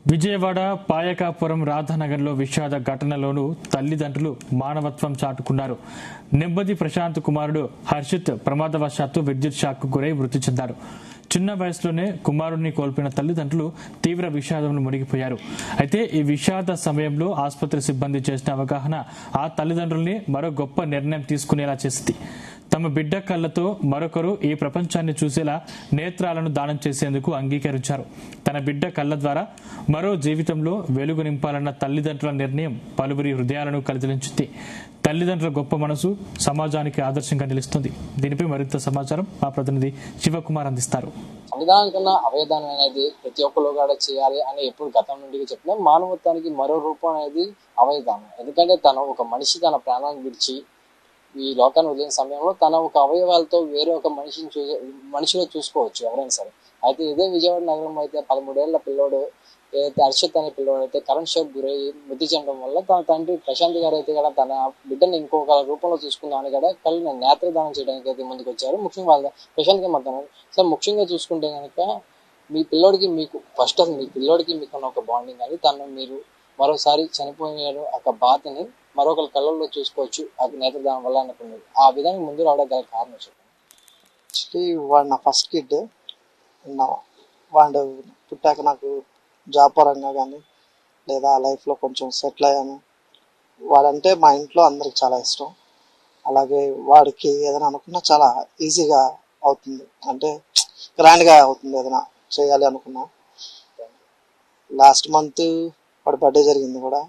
విజయవాడ పాయకాపురం రాధానగర్లో విషాద ఘటనలోనూ తల్లిదండ్రులు మానవత్వం చాటుకున్నారు. నెమ్మది ప్రశాంత్ కుమారుడు హర్షిత్ ప్రమాదవశాత్తు విద్యుత్ షాక్ గురై మృతి చెందారు. చిన్న వయసులోనే కుమారుడిని కోల్పోయిన తల్లిదండ్రులు తీవ్ర విషాదంలో మునిగిపోయారు. అయితే ఈ విషాద సమయంలో ఆసుపత్రి సిబ్బంది చేసిన అవగాహన ఆ తల్లిదండ్రుల్ని మరో గొప్ప నిర్ణయం తీసుకునేలా చేసింది. తమ బిడ్డ కళ్లతో మరొకరు ఈ ప్రపంచాన్ని చూసేలా నేత్రాలను దానం చేసేందుకు అంగీకరించారు. తన బిడ్డ కళ్ల ద్వారా మరో జీవితంలో వెలుగు నింపాలన్న తల్లిదండ్రుల నిర్ణయం పలువురి హృదయాలను కదిలించింది. తల్లిదండ్రుల గొప్ప మనసు సమాజానికి ఆదర్శంగా నిలుస్తుంది. దీనిపై మరింత సమాచారం మా ప్రతినిధి శివకుమార్ అందిస్తారు. సంవిధానం కన్నా అవయదానం అనేది ప్రతి ఒక్కరు కూడా చేయాలి అని ఎప్పుడు గతం నుండి చెప్పినా, మానవత్వానికి మరో రూపం అనేది అవయదానం. ఎందుకంటే ఒక మనిషి తన ప్రాణాన్ని విడిచి ఈ లోకాన్ని వదిలిన సమయంలో తన ఒక అవయవాలతో వేరే ఒక మనిషిలో చూసుకోవచ్చు ఎవరైనా సరే. అయితే ఇదే విజయవాడ నగరం అయితే 13 ఏళ్ల పిల్లోడు ఏదైతే హర్షిత్ అనే పిల్లోడు అయితే కరెంట్ షాక్ గురై మృతి చెందడం వల్ల తన తండ్రి ప్రశాంత్ గారు అయితే కూడా తన బిడ్డని ఇంకొక రూపంలో చూసుకుందామని కూడా కళ్ళు నేత్రదానం చేయడానికి అయితే ముందుకు వచ్చారు. ముఖ్యంగా వాళ్ళ ప్రశాంత్ గారు మాట్లాడారు. సార్, ముఖ్యంగా చూసుకుంటే కనుక మీ పిల్లోడికి మీ పిల్లోడికి మీకు ఒక బాండింగ్ అని తను మీరు మరోసారి చనిపోయిన ఒక బాధని మరొకరి కళ్ళల్లో చూసుకోవచ్చు ఆ నేత్రదానం వల్ల అనుకున్నారు. ఆ విధంగా ముందు రావడం గల కారణం చెప్పండి. వాడు నా ఫస్ట్ కిడ్. వాడు పుట్టాక నాకు జాబ్ పరంగా కానీ లేదా లైఫ్లో కొంచెం సెటిల్ అయ్యాను. వాడంటే మా ఇంట్లో అందరికి చాలా ఇష్టం. అలాగే వాడికి ఏదైనా అనుకున్నా చాలా ఈజీగా అవుతుంది, అంటే గ్రాండ్గా అవుతుంది. ఏదైనా చేయాలి అనుకున్నా. లాస్ట్ మంత్ వాడి బర్త్డే జరిగింది కూడా.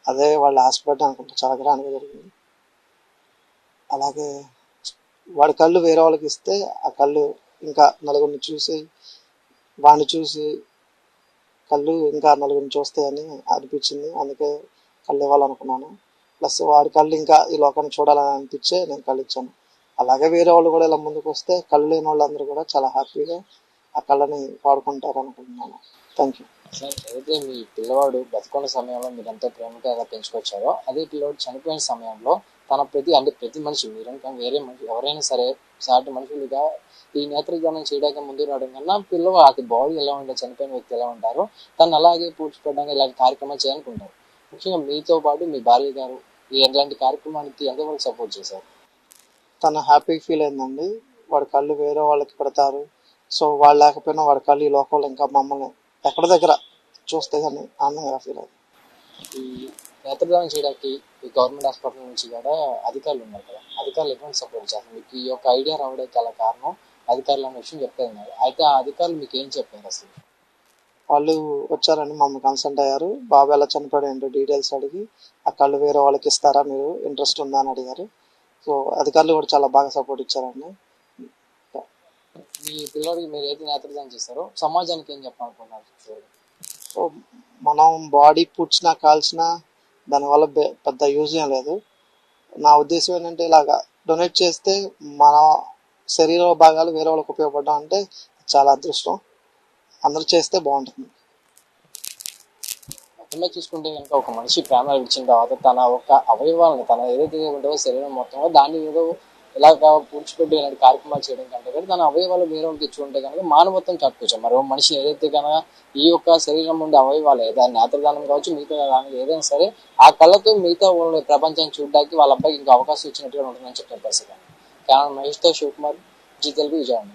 అదే వాళ్ళ లాస్ట్ బర్త్డే అనుకుంటా, చాలా గ్రాండ్గా జరిగింది. అలాగే వాడి కళ్ళు వేరే వాళ్ళకి ఇస్తే ఆ కళ్ళు ఇంకా నలుగురిని చూసి, వాడిని చూసి కళ్ళు ఇంకా నలుగురిని చూస్తాయని అనిపించింది. అందుకే కళ్ళు ఇవ్వాలనుకున్నాను. ప్లస్ వాడి కళ్ళు ఇంకా ఈ లోకాన్ని చూడాలని అనిపించే నేను కళ్ళు ఇచ్చాను. అలాగే వేరే వాళ్ళు కూడా ఇలా ముందుకు వస్తే కళ్ళు లేని వాళ్ళందరూ కూడా చాలా హ్యాపీగా ఆ కళ్ళని వాడుకుంటారు అనుకుంటున్నాను. Thank you. సార్, ఏదైతే మీ పిల్లవాడు బతుకున్న సమయంలో మీరు ఎంతో ప్రేమగా ఎలా పెంచుకొచ్చారో, అదే పిల్లవాడు చనిపోయిన సమయంలో తన ప్రతి మనిషి, మీరు వేరే మనిషి ఎవరైనా సరే సాటి మనుషులుగా ఈ నేత్రదానం చేయడానికి ముందు రావడం కన్నా పిల్లవాడి బాడీ ఎలా ఉంటారు, చనిపోయిన వ్యక్తి ఎలా ఉంటారో తను అలాగే పూడ్చిపెట్టడానికి ఇలాంటి కార్యక్రమాలు చేయాలనుకుంటారు. ముఖ్యంగా మీతో పాటు మీ భార్య గారు ఇలాంటి కార్యక్రమానికి ఎంతవరకు సపోర్ట్ చేశారు? తను హ్యాపీ ఫీల్ అయిందండి. వాడి కళ్ళు వేరే వాళ్ళకి పెడతారు. సో వాళ్ళు లేకపోయినా వాడి కళ్ళు ఈ లోకంలో ఇంకా మమ్మల్ని ఎక్కడ దగ్గర చూస్తే కానీ ఆనందంగా ఫీల్ అయింది. ఈ నేత్రదానం చేయడానికి ఈ గవర్నమెంట్ హాస్పిటల్ నుంచి కూడా అధికారులు ఉన్నారు కదా, అధికారులు ఎటువంటి సపోర్ట్ చేస్తారు? మీకు ఈ యొక్క ఐడియా రావడానికి గల కారణం అధికారులు అనే విషయం చెప్పేది. అయితే ఆ అధికారులు మీకు ఏం చెప్పారు? అసలు వాళ్ళు వచ్చారని మమ్మల్ని కన్సల్ట్ అయ్యారు. బాబు ఎలా చనిపోయాడు ఏంటో డీటెయిల్స్ అడిగి ఆ కళ్ళు వేరే వాళ్ళకి ఇస్తారా, మీరు ఇంట్రెస్ట్ ఉందా అని అడిగారు. సో అధికారులు కూడా చాలా బాగా సపోర్ట్ ఇచ్చారండి. మీ పిల్లడికి మీరు ఏది నేత్రదానం చేస్తారో సమాజానికి ఏం చెప్పాలనుకున్నారు? సో మనం బాడీ పుచ్చినా కాల్చినా దానివల్ల పెద్ద యూజ్ ఏం లేదు. నా ఉద్దేశం ఏంటంటే ఇలాగా డొనేట్ చేస్తే మన శరీర భాగాలు వేరే వాళ్ళకి ఉపయోగపడడం అంటే చాలా అదృష్టం. అందరూ చేస్తే బాగుంటుంది. మొత్తంగా చూసుకుంటే కనుక ఒక మనిషి ప్రాణాలు విడిచిన తర్వాత తన ఒక అవయవాలను, తన ఏదైతే ఉంటుందో శరీరం మొత్తంలో దాన్ని ఏదో ఇలాగ పూడ్చిపెట్టి ఇలాంటి కార్యక్రమాలు చేయడం కంటే కూడా తన అవయవాలు వేరే వాళ్ళకి ఇచ్చుకుంటే కనుక మానవత్వం చాటుకోవచ్చు. మరో మనిషి ఏదైతే కనుక ఈ యొక్క శరీరం నుండి అవయవాలు ఏదైనా నేత్రదానం కావచ్చు, మిగతా దానికి ఏదైనా సరే ఆ కళ్ళతో మిగతా వాళ్ళ ప్రపంచాన్ని చూడడానికి వాళ్ళ అబ్బాయికి ఇంకో అవకాశం ఇచ్చినట్టుగా ఉంటుందని చెప్పిన పరిస్థితి. కెమెరా మహేష్తో శివకుమార్, జీ తెలుగు, విజయవాడ.